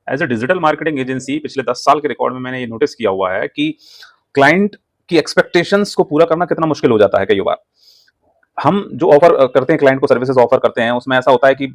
As a digital marketing agency पिछले 10 साल के रिकॉर्ड में मैंने ये नोटिस किया हुआ है कि क्लाइंट की एक्सपेक्टेशंस को पूरा करना कितना मुश्किल हो जाता है कई बार। हम जो ऑफर करते हैं क्लाइंट को सर्विसेज ऑफर करते हैं उसमें ऐसा होता है कि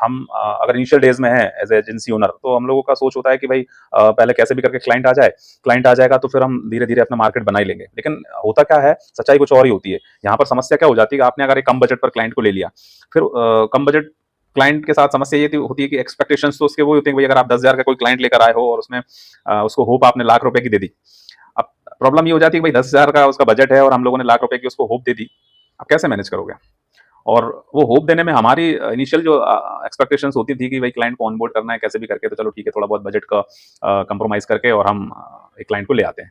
हम अगर इनिशियल डेज में है एज एजेंसी ओनर तो हम लोगों का सोच होता है कि भाई पहले कैसे भी करके क्लाइंट आ जाएगा तो फिर हम धीरे धीरे अपना मार्केट बना ही लेंगे। लेकिन होता क्या है, सच्चाई कुछ और ही होती है। यहाँ पर समस्या क्या हो जाती है कि आपने अगर एक कम बजट पर क्लाइंट को ले लिया, फिर कम बजट क्लाइंट के साथ समस्या ये होती है कि एक्सपेक्टेशंस तो उसके वो होते हैं कि भाई अगर आप 10,000 का कोई क्लाइंट लेकर आए हो और उसमें उसको होप आपने लाख रुपए की दे दी। अब प्रॉब्लम ये हो जाती है कि भाई 10,000 का उसका बजट है और हम लोगों ने लाख रुपए की उसको होप दे दी। अब कैसे मैनेज करोगे? और वो होप देने में हमारी इनिशियल जो एक्सपेक्टेशंस होती थी कि भाई क्लाइंट को ऑनबोर्ड करना है कैसे भी करके, तो चलो ठीक है, थोड़ा बहुत बजट का कंप्रोमाइज़ करके और हम एक क्लाइंट को ले आते हैं।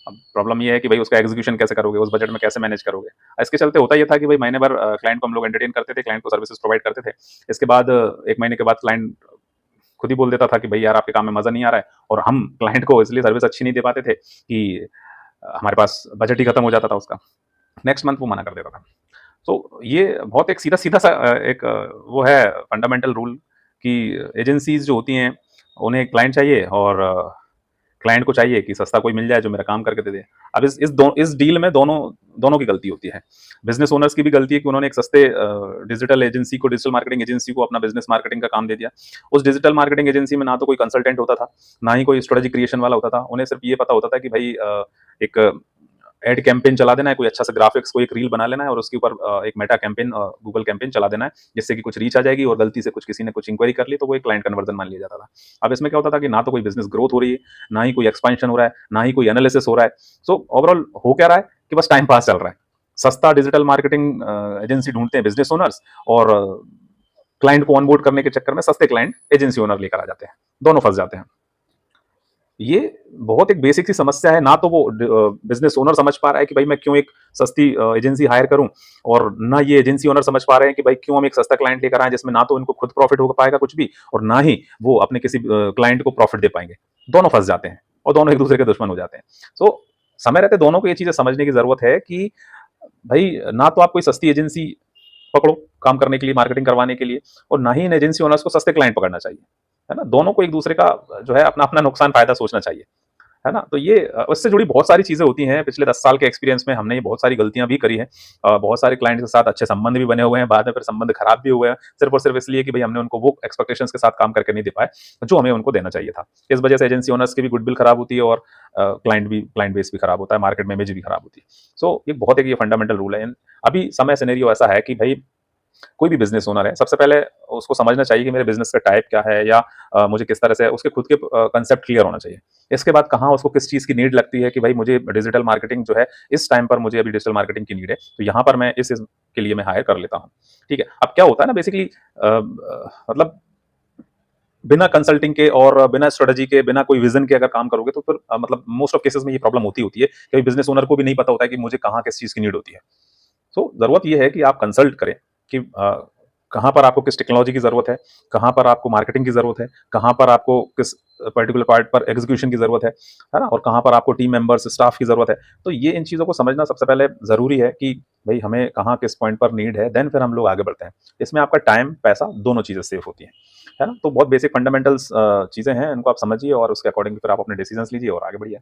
अब प्रॉब्लम ये है कि भाई उसका एग्जीक्यूशन कैसे करोगे, उस बजट में कैसे मैनेज करोगे? इसके चलते होता ये था कि भाई महीने भर क्लाइंट को हम लोग एंटरटेन करते थे, क्लाइंट को सर्विसेज प्रोवाइड करते थे। इसके बाद 1 महीने के बाद क्लाइंट खुद ही बोल देता था कि भाई यार आपके काम में मज़ा नहीं आ रहा है, और हम क्लाइंट को इसलिए सर्विस अच्छी नहीं दे पाते थे कि हमारे पास बजट ही खत्म हो जाता था उसका। नेक्स्ट मंथ वो मना कर देता था। तो ये बहुत एक सीधा-सीधा सा एक वो है फंडामेंटल रूल कि एजेंसीज़ जो होती हैं, उन्हें क्लाइंट चाहिए और क्लाइंट को चाहिए कि सस्ता कोई मिल जाए जो मेरा काम करके दे दे। अब इस डील में दोनों दोनों की गलती होती है। बिज़नेस ओनर्स की भी गलती है कि उन्होंने एक सस्ते डिजिटल मार्केटिंग एजेंसी को अपना बिज़नेस मार्केटिंग का काम दे दिया। उस डिजिटल मार्केटिंग एजेंसी में ना तो कोई कंसल्टेंट होता था, ना ही कोई स्ट्रेटेजी क्रिएशन वाला होता था। उन्हें सिर्फ़ ये पता होता था कि भई एक एड कैंपेन चला देना है, कोई अच्छा सा ग्राफिक्स, कोई एक रील बना लेना है और उसके ऊपर एक मेटा कैंपेन गूगल कैंपेन चला देना है, जिससे कि कुछ रीच आ जाएगी और गलती से कुछ किसी ने कुछ इंक्वायरी कर ली तो वो एक क्लाइंट कन्वर्जन मान लिया जाता था। अब इसमें क्या होता था कि ना तो कोई बिज़नेस ग्रोथ हो रही है, ना ही कोई एक्सपेंशन हो रहा है, ना ही कोई एनालिसिस हो रहा है। सो ओवरऑल हो क्या रहा है कि बस टाइम पास चल रहा है। सस्ता डिजिटल मार्केटिंग एजेंसी ढूँढते हैं बिज़नेस ओनर्स, और क्लाइंट को ऑनबोर्ड करने के चक्कर में सस्ते क्लाइंट एजेंसी ओनर लेकर आ जाते हैं। दोनों फँस जाते हैं। ये बहुत एक बेसिक सी समस्या है, ना तो वो बिज़नेस ओनर समझ पा रहा है कि भाई मैं क्यों एक सस्ती एजेंसी हायर करूँ, और ना ये एजेंसी ओनर समझ पा रहे हैं कि भाई क्यों हम एक सस्ता क्लाइंट लेकर आएँ जिसमें ना तो इनको खुद प्रॉफिट हो पाएगा कुछ भी, और ना ही वो अपने किसी क्लाइंट को प्रॉफिट दे पाएँगे। दोनों फँस जाते हैं और दोनों एक-दूसरे के दुश्मन हो जाते हैं। सो समय रहते दोनों को ये चीज़ें समझने की ज़रूरत है कि भई ना तो आप कोई सस्ती एजेंसी पकड़ो काम करने के लिए, मार्केटिंग करवाने के लिए, और ना ही इन एजेंसी ओनर्स को सस्ते क्लाइंट पकड़ना चाहिए। है ना? दोनों को एक-दूसरे का जो है अपना-अपना नुकसान-फ़ायदा सोचना चाहिए। है ना? तो ये उससे जुड़ी बहुत सारी चीज़ें होती हैं। पिछले 10 साल के एक्सपीरियंस में हमने ये बहुत सारी गलतियाँ भी करी हैं। बहुत सारे क्लाइंट के साथ अच्छे संबंध भी बने हुए हैं, बाद में फिर संबंध खराब भी हुए हैं, सिर्फ़ और सिर्फ़ इसलिए कि भई हमने उनको वो एक्सपेक्टेशंस के साथ काम करके नहीं दे पाए, जो हमें उनको देना चाहिए था। इस वजह से एजेंसी ओनर्स की भी गुडविल खराब होती है और क्लाइंट बेस भी खराब होता है, मार्केट में इमेज भी खराब होती है। सो ये बहुत एक ये फंडामेंटल रूल है। अभी समय सिनेरियो ऐसा है कि भई कोई भी बिज़नेस ओनर है, सबसे पहले उसको समझना चाहिए कि मेरे बिज़नेस का टाइप क्या है, या मुझे किस तरह से उसके खुद के कांसेप्ट क्लियर होना चाहिए। इसके बाद कहाँ उसको किस चीज़ की नीड लगती है कि भाई मुझे डिजिटल मार्केटिंग जो है, इस टाइम पर मुझे अभी डिजिटल मार्केटिंग की नीड है, तो यहाँ पर मैं इस के लिए मैं हायर कर लेता हूँ। ठीक है? अब क्या होता है ना बेसिकली मतलब बिना कंसल्टिंग के और बिना स्ट्रेटजी के, बिना कोई विज़न के अगर काम करोगे तो फिर मतलब मोस्ट ऑफ केसेज़ में ये प्रॉब्लम होती है कि बिज़नेस ओनर को भी नहीं पता होता है कि मुझे कहाँ किस चीज़ की नीड होती है। सो ज़रूरत ये है कि आप कंसल्ट करें कि कहाँ पर आपको किस टेक्नोलॉजी की ज़रूरत है, कहाँ पर आपको मार्केटिंग की ज़रूरत है, कहाँ पर आपको किस पर्टिकुलर पार्ट पर एग्जीक्यूशन की ज़रूरत है ना? और कहाँ पर आपको टीम मेंबर्स, स्टाफ की ज़रूरत है। तो ये इन चीज़ों को समझना सबसे पहले ज़रूरी है कि भई हमें कहाँ किस पॉइंट पर नीड है, देन फिर हम लोग आगे बढ़ते हैं। इसमें आपका टाइम, पैसा दोनों चीज़ें सेव होती हैं। है ना? तो बहुत बेसिक फंडामेंटल्स चीज़ें हैं, इनको आप समझिए और उसके अकॉर्डिंग फिर आप अपने डिसीजंस लीजिए और आगे बढ़िए।